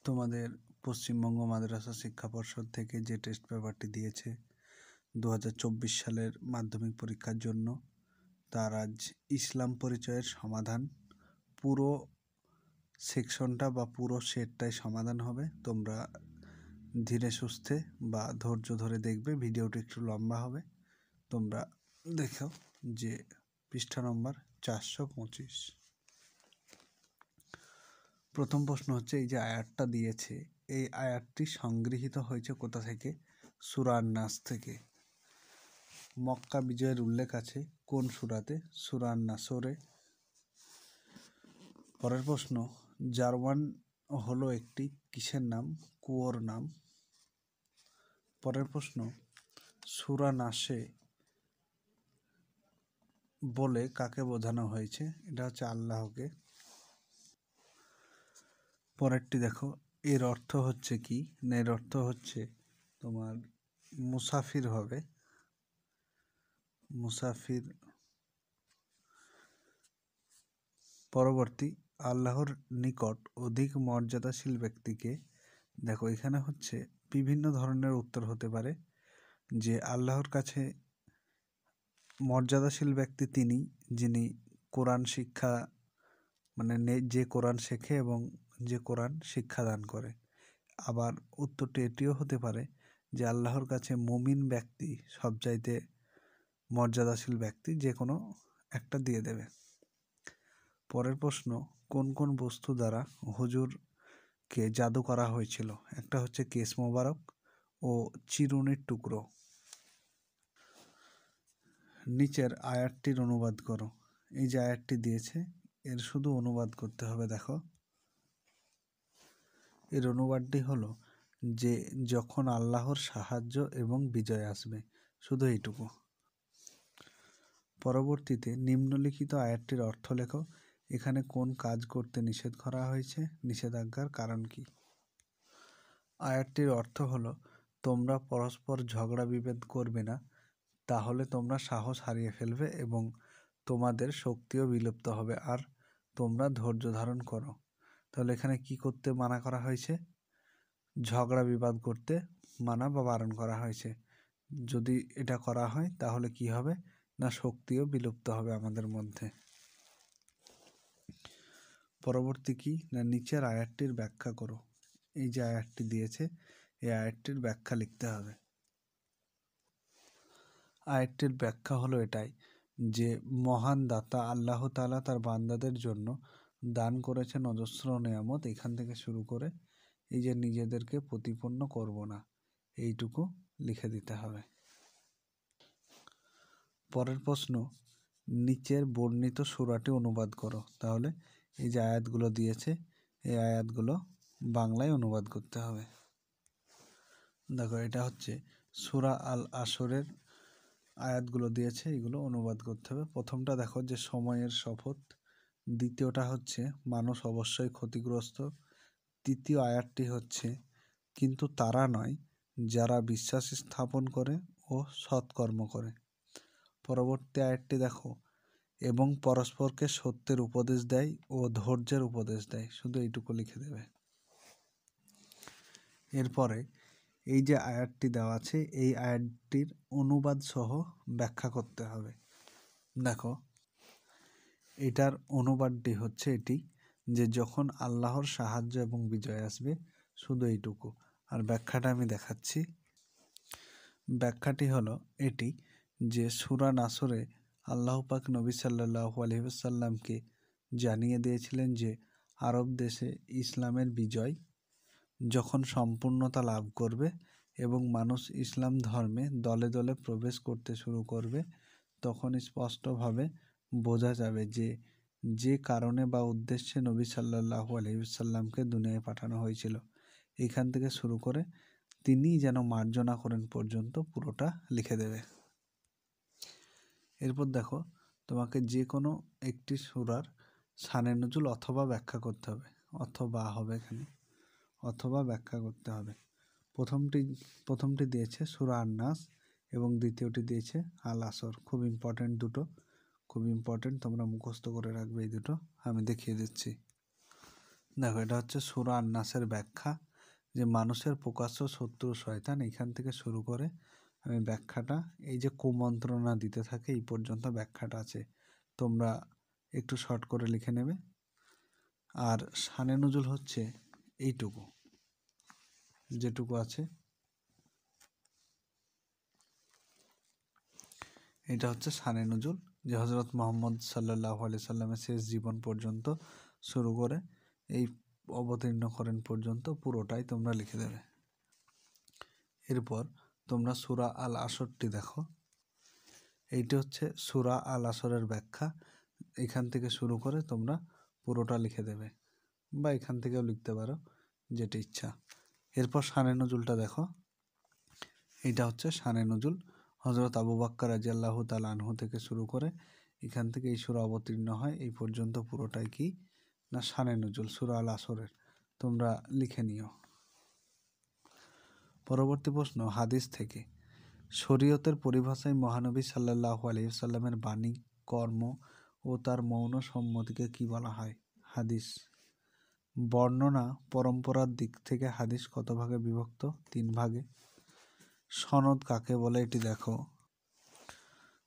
তোমাদের পশ্চিমবঙ্গ মাদ্রাসা শিক্ষা পর্ষদ থেকে যে টেস্ট পেপারটি দিয়েছে 2024 সালের মাধ্যমিক পরীক্ষার জন্য, তার আজ ইসলাম পরিচয়ের সমাধান পুরো সেকশনটা বা পুরো সেটটাই সমাধান হবে। তোমরা ধীরে সুস্থে বা ধৈর্য ধরে দেখবে, ভিডিওটি একটু লম্বা হবে। তোমরা দেখো যে পৃষ্ঠা নম্বর 425। প্রথম প্রশ্ন হচ্ছে, এই যে আয়াতটা দিয়েছে, এই আয়াতটি সংগৃহীত হয়েছে কোথা থেকে? সূরা আন-নাস থেকে। মক্কা বিজয়ের উল্লেখ আছে কোন সূরাতে? সূরা আন-নাসরে। পরের প্রশ্ন, জারওয়ান হলো একটি কিসের নাম? কুয়োর নাম। পরের প্রশ্ন, সূরা নাসে বলে কাকে বোঝানো হয়েছে? এটা হচ্ছে আল্লাহকে। পরেরটি দেখো, এর অর্থ হচ্ছে কি? এর অর্থ হচ্ছে তোমার মুসাফির হবে, মুসাফির। পরবর্তী, আল্লাহর নিকট অধিক মর্যাদাশীল ব্যক্তিকে। দেখো এখানে হচ্ছে বিভিন্ন ধরনের উত্তর হতে পারে, যে আল্লাহর কাছে মর্যাদাশীল ব্যক্তি তিনি যিনি কোরআন শিক্ষা যে কোরআন শেখে এবং যে কোরআন শিক্ষাদান করে। আবার উত্তরটি এটিও হতে পারে যে আল্লাহর কাছে মুমিন ব্যক্তি সবচাইতে মর্যাদাশীল ব্যক্তি, যে কোনো একটা দিয়ে দেবে। পরের প্রশ্ন, কোন কোন বস্তু দ্বারা হুজুরকে জাদু করা হয়েছিল? একটা হচ্ছে কেস মোবারক ও চিরুনির টুকরো। নিচের আয়াতটির অনুবাদ করো। এই যে আয়াতটি দিয়েছে, এর শুধু অনুবাদ করতে হবে। দেখো এর অনুবাদটি হলো যে যখন আল্লাহর সাহায্য এবং বিজয় আসবে, শুধু এইটুকু। পরবর্তীতে নিম্নলিখিত আয়াতটির অর্থ লেখো। এখানে কোন কাজ করতে নিষেধ করা হয়েছে? নিষেধাজ্ঞার কারণ কি? আয়াতটির অর্থ হলো, তোমরা পরস্পর ঝগড়া বিভেদ করবে না, তাহলে তোমরা সাহস হারিয়ে ফেলবে এবং তোমাদের শক্তিও বিলুপ্ত হবে, আর তোমরা ধৈর্য ধারণ করো। তাহলে এখানে কি করতে মানা করা হয়েছে? ঝগড়া বিবাদ করতে মানা বা বারণ করা হয়েছে। যদি এটা করা হয় তাহলে কি হবে না, শক্তিও বিলুপ্ত হবে আমাদের মধ্যে। পরবর্তী কি না, নিচের আয়াতটির ব্যাখ্যা করো। এই যে আয়াতটি দিয়েছে, এই আয়াতটির ব্যাখ্যা লিখতে হবে। আয়াতটির ব্যাখ্যা হলো এটাই যে মহান দাতা আল্লাহ তাআলা তার বান্দাদের জন্য দান করেছেন অজস্র নেয়ামত, এখান থেকে শুরু করে এই যে নিজেদেরকে প্রতিপন্ন করব না, এইটুকু লিখে দিতে হবে। পরের প্রশ্ন, নিচের বর্ণিত সূরাটি অনুবাদ করো। তাহলে এই যে আয়াতগুলো দিয়েছে, এই আয়াতগুলো বাংলায় অনুবাদ করতে হবে। দেখো এটা হচ্ছে সূরা আল আসরের আয়াতগুলো দিয়েছে, এগুলো অনুবাদ করতে হবে। প্রথমটা দেখো যে সময়ের শপথ, দ্বিতীয়টা হচ্ছে মানুষ অবশ্যই ক্ষতিগ্রস্ত, তৃতীয় আয়াতটি হচ্ছে কিন্তু তারা নয় যারা বিশ্বাস স্থাপন করে ও সৎকর্ম করে। পরবর্তী আয়াতটি দেখো, এবং পরস্পরকে সত্যের উপদেশ দেয় ও ধৈর্যের উপদেশ দেয়, শুধু এইটুকু লিখে দেবে। এরপরে এই যে আয়াতটি দেওয়া আছে, এই আয়াতটির অনুবাদ সহ ব্যাখ্যা করতে হবে। দেখো এটার অনুবাদটি হচ্ছে এটি, যে যখন আল্লাহর সাহায্য এবং বিজয় আসবে, শুধু এইটুকু। আর ব্যাখ্যাটা আমি দেখাচ্ছি। ব্যাখ্যাটি হলো এটি যে সূরা নাসরে আল্লাহ পাক নবী সাল্লাল্লাহু আলাইহি ওয়াসাল্লামকে জানিয়ে দিয়েছিলেন যে আরব দেশে ইসলামের বিজয় যখন সম্পূর্ণতা লাভ করবে এবং মানুষ ইসলাম ধর্মে দলে দলে প্রবেশ করতে শুরু করবে, তখন স্পষ্টভাবে বোঝা যাবে যে যে কারণে বা উদ্দেশ্যে নবী সাল্লাল্লাহু আলাইহি ওয়াসাল্লামকে দুনিয়ায় পাঠানো হয়েছিল, এখান থেকে শুরু করে তিনি যেন মার্জনা করেন পর্যন্ত পুরোটা লিখে দেবে। এরপর দেখো তোমাকে যে কোনো একটি সূরার শানে নুজুল অথবা ব্যাখ্যা করতে হবে, অথবা হবে এখানে, অথবা ব্যাখ্যা করতে হবে। প্রথমটি দিয়েছে সূরা আন-নাস এবং দ্বিতীয়টি দিয়েছে আল আসর। খুব ইম্পর্টেন্ট দুটো, খুব ইম্পর্টেন্ট, তোমরা মুখস্থ করে রাখবে এই দুটো। আমি দেখিয়ে দিচ্ছি। দেখো এটা হচ্ছে সূরা আন-নাসের ব্যাখ্যা, যে মানুষের প্রকাশ্য শত্রু শয়তান, এখান থেকে শুরু করে আমি ব্যাখ্যাটা, এই যে কুমন্ত্রণা দিতে থাকে এই পর্যন্ত ব্যাখ্যাটা আছে, তোমরা একটু শর্ট করে লিখে নেবে। আর শানে নুজুল হচ্ছে এইটুকু, যেটুকু আছে এটা হচ্ছে শানে নুজুল, যে হযরত মুহাম্মদ সাল্লাল্লাহু আলাইহি সাল্লামের শেষ জীবন পর্যন্ত শুরু করে এই অবতীর্ণ করেন পর্যন্ত পুরোটাই তোমরা লিখে দেবে। এরপর তোমরা সূরা আল আসরটি দেখো, এইটি হচ্ছে সূরা আল আসরের ব্যাখ্যা, এখান থেকে শুরু করে তোমরা পুরোটা লিখে দেবে, বা এখান থেকেও লিখতে পারো, যেটা ইচ্ছা। এরপর শানে নুজুলটা দেখো, এইটা হচ্ছে শানে নুজুল, হযরত আবু বকর রাদিয়াল্লাহু তাআলা আনহু থেকে শুরু করে এখান থেকে এই সূরা অবতীর্ণ হয় এই পর্যন্ত পুরোটাই কি না শানে নুজুল, সূরা আল আসরের, তোমরা লিখে নিও। পরবর্তী প্রশ্ন হাদিস থেকে, শরীয়তের পরিভাষায় মহানবী সাল্লাল্লাহু আলাইহি সাল্লামের বাণী, কর্ম ও তার মৌন সম্মতিকে কি বলা হয়? হাদিস। বর্ণনা পরম্পরার দিক থেকে হাদিস কত ভাগে বিভক্ত? 3 ভাগে। সনদ কাকে বলে এটি দেখো,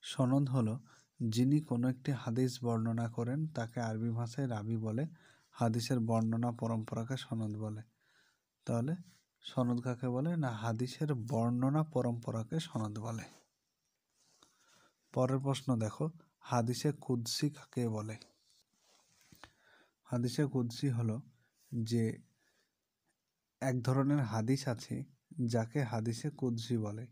সনদ হলো যিনি কোনো একটি হাদিস বর্ণনা করেন তাকে আরবি ভাষায় রাবি বলে, হাদিসের বর্ণনা পরম্পরাকে সনদ বলে। তাহলে সনদ কাকে বলে না হাদিসের বর্ণনা পরম্পরাকে সনদ বলে। পরের প্রশ্ন দেখো, হাদিসে কুদসি কাকে বলে? হাদিসে কুদসি হলো যে এক ধরনের হাদিস আছে যাকে হাদিসে কুদসি বলে,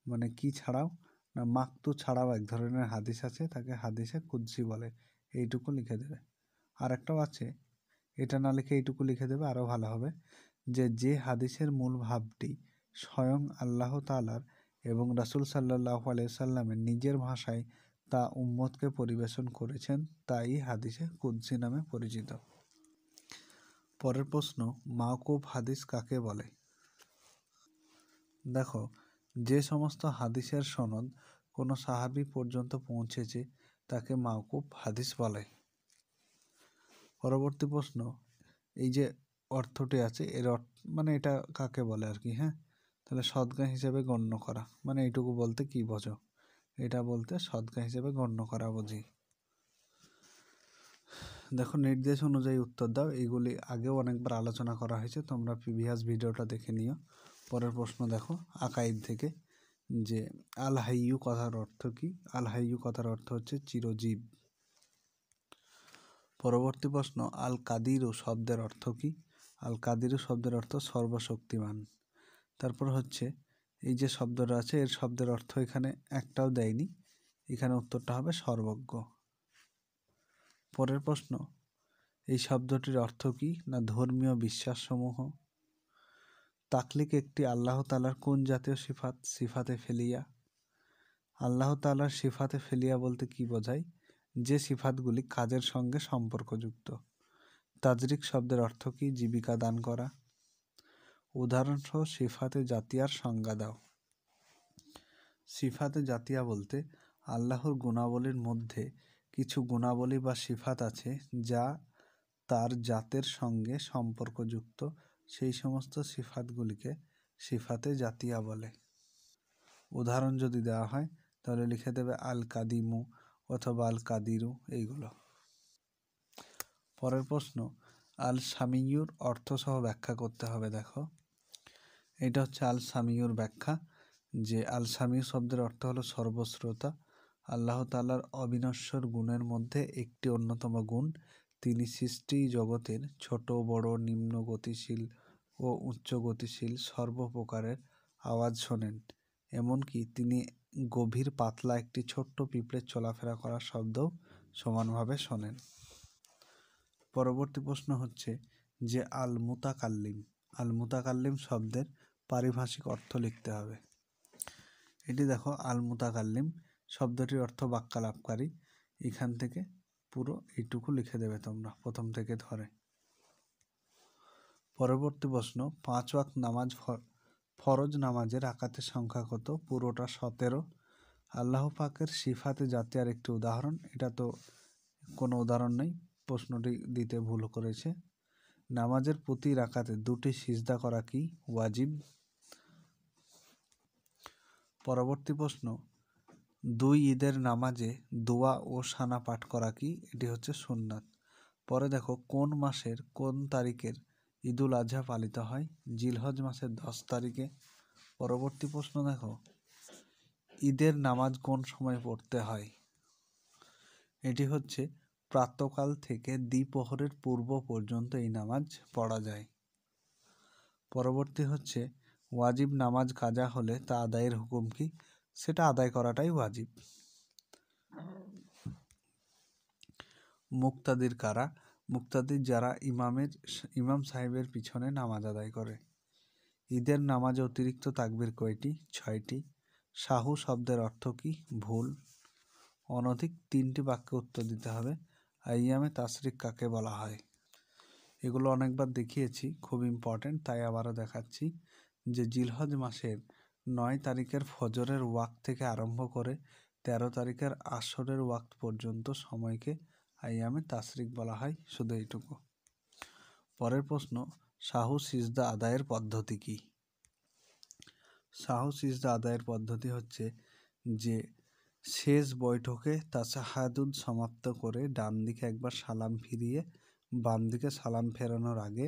মানে কি ছাড়াও না মাকতু ছাড়াও এক ধরনের হাদিস আছে তাকে হাদিসে কুদসি বলে, এইটুকু লিখে দেবে। আর একটাও আছে, এটা না লিখে এইটুকু লিখে দেবে, আরও ভালো হবে, যে হাদিসের মূল ভাবটি স্বয়ং আল্লাহ তাআলার এবং রাসূল সাল্লাল্লাহু আলাইহি সাল্লামের নিজের ভাষায় তা উম্মতকে পরিবেশন করেছেন, তাই হাদিসে কুদসি নামে পরিচিত। পরের প্রশ্ন, মাওকুফ হাদিস কাকে বলে? দেখো, যে সমস্ত হাদিসের সনদ কোনো সাহাবী পর্যন্ত পৌঁছেছে তাকে মাওকুফ হাদিস বলে। পরবর্তী প্রশ্ন, এই যে অর্থটি আছে এর মানে এটা কাকে বলে আর কি, হ্যাঁ, তাহলে সদকা হিসেবে গণ্য করা, মানে এইটুকু বলতে কি বোঝো? এটা বলতে সদকা হিসেবে গণ্য করা বুঝি। দেখো নির্দেশ অনুযায়ী উত্তর দাও, এগুলি আগেও অনেকবার আলোচনা করা হয়েছে, তোমরা প্রিভিয়াস ভিডিওটা দেখে নিও। পরের প্রশ্ন দেখো আকাইদ থেকে, যে আল হাইয়ু কথার অর্থ কি? আল হাইয়ু কথার অর্থ হচ্ছে চিরজীব। পরবর্তী প্রশ্ন, আল কাদিরু শব্দের অর্থ কি? আল কাদিরু শব্দের অর্থ সর্বশক্তিমান। তারপর হচ্ছে এই যে শব্দটা আছে এর শব্দের অর্থ এখানে একটাও দেয়নি, এখানে উত্তরটা হবে সর্বজ্ঞ। পরের প্রশ্ন, এই শব্দটির অর্থ কি না ধর্মীয় বিশ্বাসসমূহ। তাকলিক একটি আল্লাহ তাআলার কোন জাতীয় সিফাত? সিফাতে ফেলিয়া। আল্লাহ তাআলার সিফাতে ফেলিয়া বলতে কি বোঝায়? যে সিফাতগুলি কাজের সঙ্গে সম্পর্কযুক্ত। তাজরিক শব্দের অর্থ কি? জীবিকা দান করা। উদাহরণসহ সিফাতে জাতিয়ার সংজ্ঞা দাও। সিফাতে জাতিয়া বলতে আল্লাহর গুণাবলীর মধ্যে কিছু গুণাবলী বা সিফাত আছে যা তার জাতের সঙ্গে সম্পর্কযুক্ত, সেই সমস্ত সিফাতগুলিকে সিফাতে জাতিয়া বলে। উদাহরণ যদি দেওয়া হয় তাহলে লিখে দেবে আল কাদিমু অথবা আল কাদিরু, এইগুলো। পরের প্রশ্ন, আল সামিয়ুর অর্থ সহ ব্যাখ্যা করতে হবে। দেখো এটা হচ্ছে আল সামিয়ুর ব্যাখ্যা, যে আল সামিউ শব্দের অর্থ হলো সর্বশ্রোতা। আল্লাহ তাআলার অবিনশ্বর গুণের মধ্যে একটি অন্যতম গুণ, তিনি সৃষ্টি জগতের ছোট বড় নিম্ন গতিশীল ও উচ্চ গতিশীল সর্বপ্রকারের আওয়াজ শোনেন, এমনকি তিনি গভীর পাতলা একটি ছোট্ট পিঁপড়ের চলাফেরা করার শব্দও সমানভাবে শোনেন। পরবর্তী প্রশ্ন হচ্ছে যে আল মুতাকাল্লিম, আল মুতাকাল্লিম শব্দের পারিভাষিক অর্থ লিখতে হবে। এটি দেখো, আল মুতাকাল্লিম শব্দটির অর্থ বাক্যালাপকারী, এখান থেকে পুরো এইটুকু লিখে দেবে তোমরা প্রথম থেকে ধরে। পরবর্তী প্রশ্ন, 5 ওয়াক্ত নামাজ ফরজ নামাজের রাকাতের সংখ্যা কত? পুরোটা 17। আল্লাহ পাকের সিফাতে জাতিয়ার একটি উদাহরণ, এটা তো কোনো উদাহরণ নেই, প্রশ্নটি দিতে ভুল করেছে। নামাজের প্রতি রাকাতে 2টি সিজদা করা কি ওয়াজিব? পরবর্তী প্রশ্ন, 2 ঈদের নামাজে দোয়া ও সানা পাঠ করা কি? এটি হচ্ছে সুন্নাত। পরে দেখো, কোন মাসের কোন তারিখের ঈদুল আজহা পালিত হয়? জিলহজ মাসের 10 তারিখে। পরবর্তী প্রশ্ন দেখো, ঈদের নামাজ কোন সময় পড়তে হয়? এটি হচ্ছে প্রাতঃকাল থেকে দ্বিপ্রহরের পূর্ব পর্যন্ত এই নামাজ পড়া যায়। পরবর্তী হচ্ছে, ওয়াজিব নামাজ কাজা হলে তা আদায়ের হুকুম কি? সেটা আদায় করাটাই ওয়াজিব। মুক্তাদির কারা? মুক্তাদির যারা ইমাম সাহেবের পিছনে নামাজ আদায় করে। ঈদের নামাজে অতিরিক্ত তাকবীর কয়টি? 6টি। সাহু শব্দের অর্থ কি? ভুল। অনধিক 3টি বাক্যে উত্তর দিতে হবে। আইয়ামে তাশরিক কাকে বলা হয়? এগুলো অনেকবার দেখিয়েছি, খুব ইম্পর্টেন্ট, তাই আবারও দেখাচ্ছি যে জিলহজ মাসের 9 তারিখের ফজরের ওয়াক্ত থেকে আরম্ভ করে 13 তারিখের আসরের ওয়াক্ত পর্যন্ত সময়কে আইয়ামে তাশরিক বলা হয়। শুধু এইটুকু। পরের প্রশ্ন, সাহু সিজদা আদায়ের পদ্ধতি কি? সাহু সিজদা আদায়ের পদ্ধতি হচ্ছে যে শেষ বৈঠকে তাশাহাদুদ সমাপ্ত করে ডান দিকে একবার সালাম ফিরিয়ে বাম দিকে সালাম ফেরানোর আগে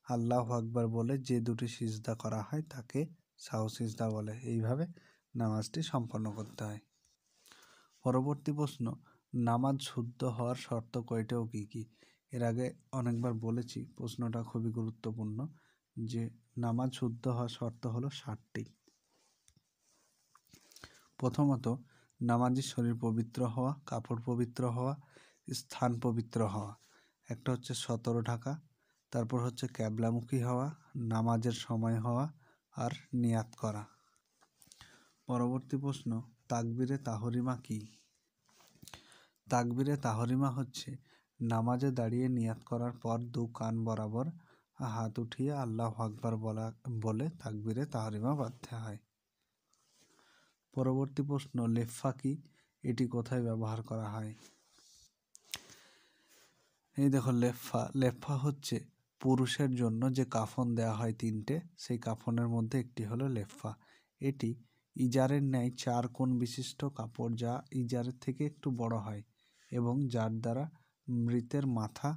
আল্লাহু আকবার বলে যে 2টি সিজদা করা হয় তাকে সাহু সিজদা বলে। এইভাবে নামাজটি সম্পন্ন করতে হয়। পরবর্তী প্রশ্ন, নামাজ শুদ্ধ হওয়ার শর্ত কয়টা ও কী কী? এর আগে অনেকবার বলেছি, প্রশ্নটা খুবই গুরুত্বপূর্ণ, যে নামাজ শুদ্ধ হওয়ার শর্ত হলো 7টি। প্রথমত, নামাজের শরীর পবিত্র হওয়া, কাপড় পবিত্র হওয়া, স্থান পবিত্র হওয়া। একটা হচ্ছে 17 ঢাকা, তারপর হচ্ছে ক্যাবলামুখী হওয়া, নামাজের সময় হওয়া, আর নিয়াত করা। পরবর্তী প্রশ্ন, তাকবীরে তাহরিমা কি? তাকবীরে তাহরিমা হচ্ছে নামাজে দাঁড়িয়ে নিয়াত করার পর 2 কান বরাবর হাত উঠিয়ে আল্লাহু আকবার বলে তাকবীরে তাহরিমা বাঁধতে হয়। পরবর্তী প্রশ্ন, লেফা কি? এটি কোথায় ব্যবহার করা হয়? এই দেখো, লেফা হচ্ছে পুরুষের জন্য যে কাফন দেওয়া হয় 3টে, সেই কাফনের মধ্যে একটি হলো লেফা। এটি ইজারের ন্যায় 4 কোণ বিশিষ্ট কাপড়, যা ইজারের থেকে একটু বড় হয় এবং যার দ্বারা মৃতের মাথা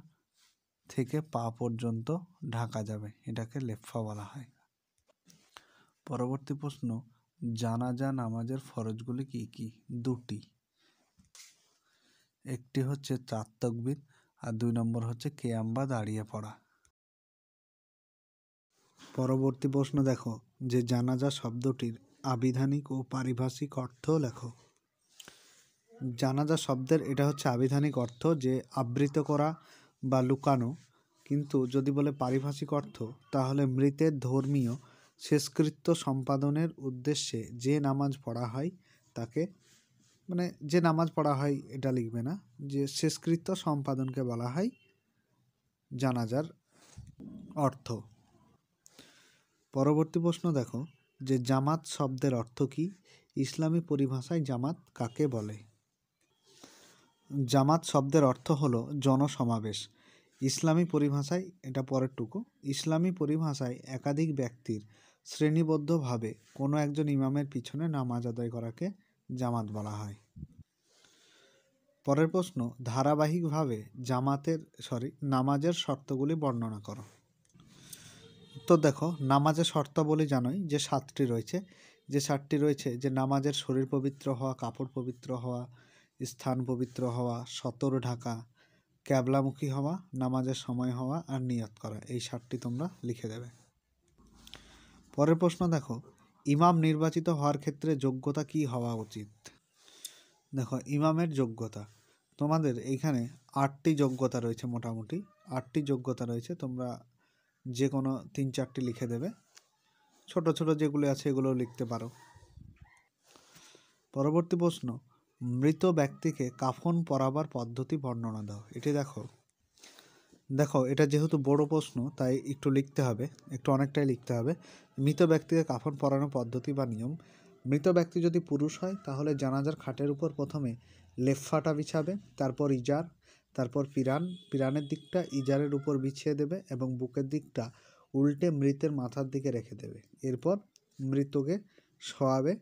থেকে পা পর্যন্ত ঢাকা যাবে, এটাকে লেফা বলা হয়। পরবর্তী প্রশ্ন, জানাজা নামাজের ফরজগুলি কি কি? 2টি। একটি হচ্ছে 4 তাকবীর আর 2 নম্বর হচ্ছে কিয়াম বা দাঁড়িয়ে পড়া। পরবর্তী প্রশ্ন দেখো, যে জানাজা শব্দটির আবিধানিক ও পারিভাষিক অর্থ লেখো। জানাজা শব্দের এটা হচ্ছে আবিধানিক অর্থ, যে আবৃত করা বা লুকানো। কিন্তু যদি বলে পারিভাষিক অর্থ, তাহলে মৃতের ধর্মীয় শেষকৃত্য সম্পাদনের উদ্দেশ্যে যে নামাজ পড়া হয় তাকে, মানে যে নামাজ পড়া হয় এটা লিখবে না, যে শেষকৃত্য সম্পাদনকে বলা হয় জানাজার অর্থ। পরবর্তী প্রশ্ন দেখো, যে জামাত শব্দের অর্থ কি? ইসলামী পরিভাষায় জামাত কাকে বলে? জামাত শব্দের অর্থ হলো জনসমাবেশ। ইসলামী পরিভাষায়, এটা পরেরটুকু, ইসলামী পরিভাষায় একাধিক ব্যক্তির শ্রেণীবদ্ধভাবে কোনো একজন ইমামের পিছনে নামাজ আদায় করাকে জামাত বলা হয়। পরের প্রশ্ন, ধারাবাহিকভাবে নামাজের শর্তগুলি বর্ণনা করো। তো দেখো, নামাজের শর্তাবলী জানোই যে 7টি রয়েছে। যে 7টি রয়েছে, যে নামাজের শরীর পবিত্র হওয়া, কাপড় পবিত্র হওয়া, স্থান পবিত্র হওয়া, 17 ঢাকা, ক্যাবলামুখী হওয়া, নামাজের সময় হওয়া আর নিয়ত করা। এই 7টি তোমরা লিখে দেবে। পরের প্রশ্ন দেখো, ইমাম নির্বাচিত হওয়ার ক্ষেত্রে যোগ্যতা কি হওয়া উচিত? দেখো, ইমামের যোগ্যতা তোমাদের এইখানে 8টি যোগ্যতা রয়েছে, মোটামুটি 8টি যোগ্যতা রয়েছে। তোমরা যে কোনো 3-4টি লিখে দেবে, ছোট ছোট যেগুলো আছে এগুলো লিখতে পারো। পরবর্তী প্রশ্ন, মৃত ব্যক্তিকে কাফন পরাবার পদ্ধতি বর্ণনা দাও। এটি দেখো এটা যেহেতু বড় প্রশ্ন, তাই একটু লিখতে হবে, একটু অনেকটাই লিখতে হবে। মৃত ব্যক্তিকে কাফন পরানোর পদ্ধতি বা নিয়ম। মৃত ব্যক্তি যদি পুরুষ হয় তাহলে জানাজার খাটের উপর প্রথমে লেফাটা বিছাবে, তারপর ইজার, তারপর পিরানের দিকটা ইজারের উপর বিছিয়ে দেবে এবং বুকের দিকটা উল্টে মৃতের মাথার দিকে রেখে দেবে। এরপর মৃতকে শোয়াবে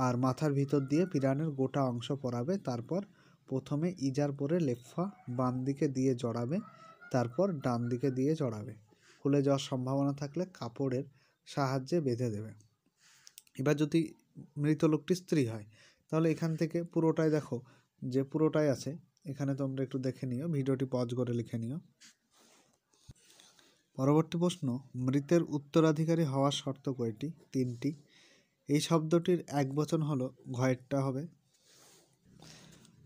আর মাথার ভিতর দিয়ে পিরানের গোটা অংশ পরাবে। তারপর প্রথমে ইজার পরে লেফা বাম দিকে দিয়ে জড়াবে, তারপর ডান দিকে দিয়ে জড়াবে। খুলে যাওয়ার সম্ভাবনা থাকলে কাপড়ের সাহায্যে বেঁধে দেবে। এবার যদি মৃত লোকটি স্ত্রী হয় তাহলে এখান থেকে পুরোটাই দেখো যে পুরোটাই আছে, এখানে তোমরা একটু দেখে নিও, ভিডিওটি পজ করে লিখে নিও। পরবর্তী প্রশ্ন, মৃতের উত্তরাধিকারী হওয়ার শর্ত কয়টি? 3টি। এই শব্দটির এক বচন হলো, ঘয়েরটা হবে।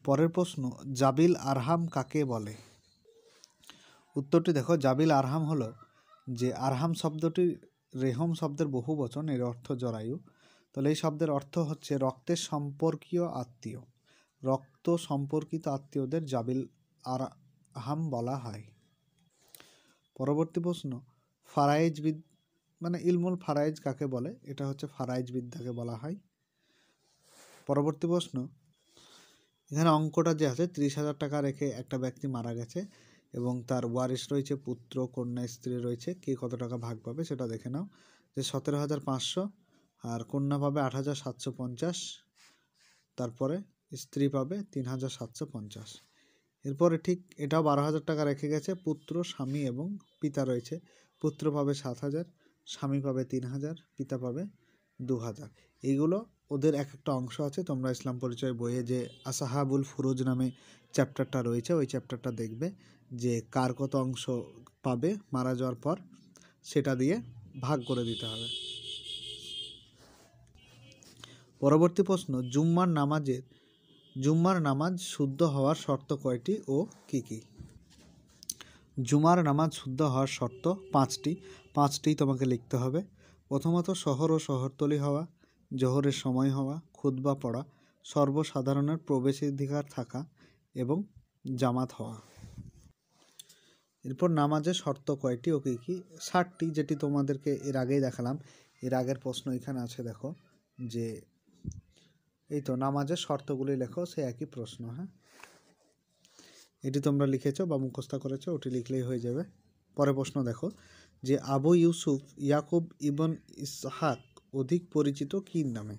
পরের প্রশ্ন, জাবিল আরহাম কাকে বলে? উত্তরটি দেখো, জাবিল আরহাম হলো যে আরহাম শব্দটি রেহম শব্দের বহু বচন, এর অর্থ জরায়ু। তাহলে এই শব্দের অর্থ হচ্ছে রক্তের সম্পর্কীয় আত্মীয়। রক্ত সম্পর্কিত আত্মীয়দের জাবিল আরহাম বলা হয়। পরবর্তী প্রশ্ন, ফারাইজবিদ মানে ইলমুল ফারাইজ কাকে বলে? এটা হচ্ছে ফারাইজ বিদ্যাকে বলা হয়। পরবর্তী প্রশ্ন, এখানে অঙ্কটা যে আছে 30,000 টাকা রেখে একটা ব্যক্তি মারা গেছে এবং তার ওয়ারিশ রয়েছে, পুত্র, কন্যা, স্ত্রী রয়েছে। কে কত টাকা ভাগ পাবে সেটা দেখে নাও। যে 17,500 আর কন্যা পাবে 8,750, তারপরে স্ত্রী পাবে 3,750। এরপরে ঠিক এটাও 12,000 টাকা রেখে গেছে, পুত্র, স্বামী এবং পিতা রয়েছে। পুত্র পাবে 7,000, স্বামী পাবে 3,000, পিতা পাবে 2,000। এইগুলো ওদের এক একটা অংশ আছে। তোমরা ইসলাম পরিচয় বইয়ে যে আসাহাবুল ফুরুজ নামে চ্যাপ্টারটা রয়েছে, ওই চ্যাপ্টারটা দেখবে যে কার কত অংশ পাবে মারা যাওয়ার পর, সেটা দিয়ে ভাগ করে দিতে হবে। পরবর্তী প্রশ্ন, জুম্মার নামাজ শুদ্ধ হওয়ার শর্ত কয়টি ও কি কি? জুমার নামাজ শুদ্ধ হওয়ার শর্ত 5টি তোমাকে লিখতে হবে। প্রথমত, শহর ও শহরতলি হওয়া, জোহরের সময় হওয়া, খুতবা পড়া, সর্বসাধারণের প্রবেশাধিকার থাকা এবং জামাত হওয়া। এরপর নামাজের শর্ত কয়টি ও কী কী? 60টি, যেটি তোমাদেরকে এর আগেই দেখালাম। এর আগের প্রশ্ন এখানে আছে, দেখো যে এই তো নামাজের শর্তগুলি লেখো, সে একই প্রশ্ন। হ্যাঁ, এটি তোমরা লিখেছো বা মুখস্থ করেছো, ওটি লিখলেই হয়ে যাবে। পরের প্রশ্ন দেখো যে আবু ইউসুফ ইয়াকুব ইবন ইসহাক অধিক পরিচিত কি নামে?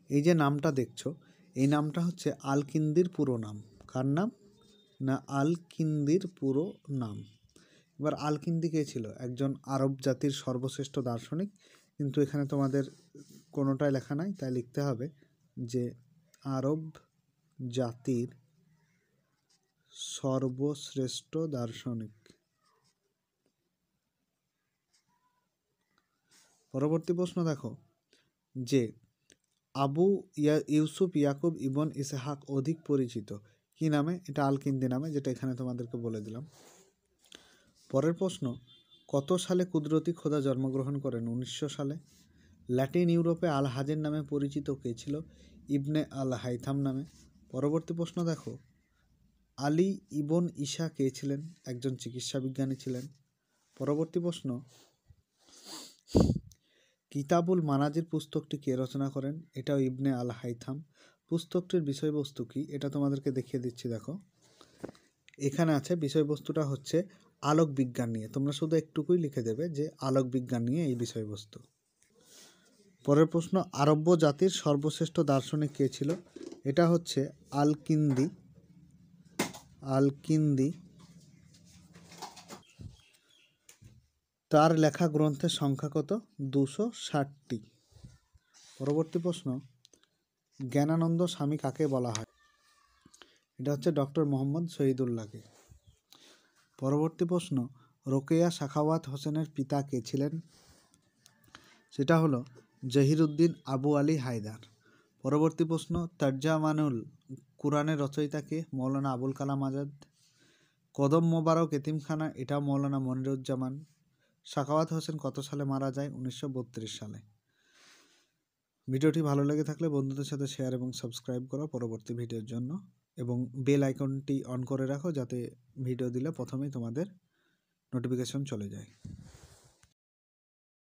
এই যে নামটা দেখছো, এই নামটা হচ্ছে আল কিন্দির পুরো নাম। কার নাম? না, আল কিন্দির পুরো নাম। এবার আল কিন্দি কে ছিল? একজন আরব জাতির সর্বশ্রেষ্ঠ দার্শনিক। কিন্তু এখানে তোমাদের কোনোটাই লেখা নাই, তাই লিখতে হবে যে আরব জাতির সর্বশ্রেষ্ঠ দার্শনিক। পরবর্তী প্রশ্ন দেখো যে আবু ইউসুফ ইয়াকুব ইবন ইসহাক অধিক পরিচিত কি নামে? এটা আল কিন্দি নামে, যেটা এখানে তোমাদেরকে বলে দিলাম। পরের প্রশ্ন, কত সালে কুদরতি খোদা জন্মগ্রহণ করেন? 1900 সালে। ল্যাটিন ইউরোপে আল হাজের নামে পরিচিত কে ছিল? ইবনে আল হাইথাম নামে। পরবর্তী প্রশ্ন দেখো, আলী ইবন ঈসা কে ছিলেন? একজন চিকিৎসা বিজ্ঞানী ছিলেন। পরবর্তী প্রশ্ন, কিতাবুল মানাজির পুস্তকটি কে রচনা করেন? এটাও ইবনে আল হাইথাম। পুস্তকটির বিষয়বস্তু কি? এটা তোমাদেরকে দেখিয়ে দিচ্ছি, দেখো এখানে আছে। বিষয়বস্তুটা হচ্ছে আলোক বিজ্ঞান নিয়ে। তোমরা শুধু একটুকুই লিখে দেবে যে আলোক বিজ্ঞান নিয়ে এই বিষয়বস্তু। পরের প্রশ্ন, আরব্য জাতির সর্বশ্রেষ্ঠ দার্শনিক কে ছিল? এটা হচ্ছে আল কিন্দি। তার লেখা গ্রন্থের সংখ্যা কত? 260টি। পরবর্তী প্রশ্ন, জ্ঞানানন্দ স্বামী কাকে বলা হয়? এটা হচ্ছে ডক্টর মোহাম্মদ শহীদুল্লাহকে। পরবর্তী প্রশ্ন, রোকেয়া সাখাওয়াত হোসেনের পিতা কে ছিলেন? সেটা হলো জহিরুদ্দিন আবু আলী হায়দার। পরবর্তী প্রশ্ন, তরজামানুল কুরআনের রচয়িতা কে? মৌলানা আবুল কালাম আজাদ। কদম মোবারক এতিমখানা, এটা মৌলানা মনিরুজ্জামান। সাখাওয়াত হোসেন কত সালে মারা যায়? 1932 সালে। ভিডিওটি ভালো লেগে থাকলে বন্ধুদের সাথে শেয়ার এবং সাবস্ক্রাইব করো পরবর্তী ভিডিওর জন্য, এবং বেল আইকনটি অন করে রাখো যাতে ভিডিও দিলে প্রথমেই তোমাদের নোটিফিকেশন চলে যায়।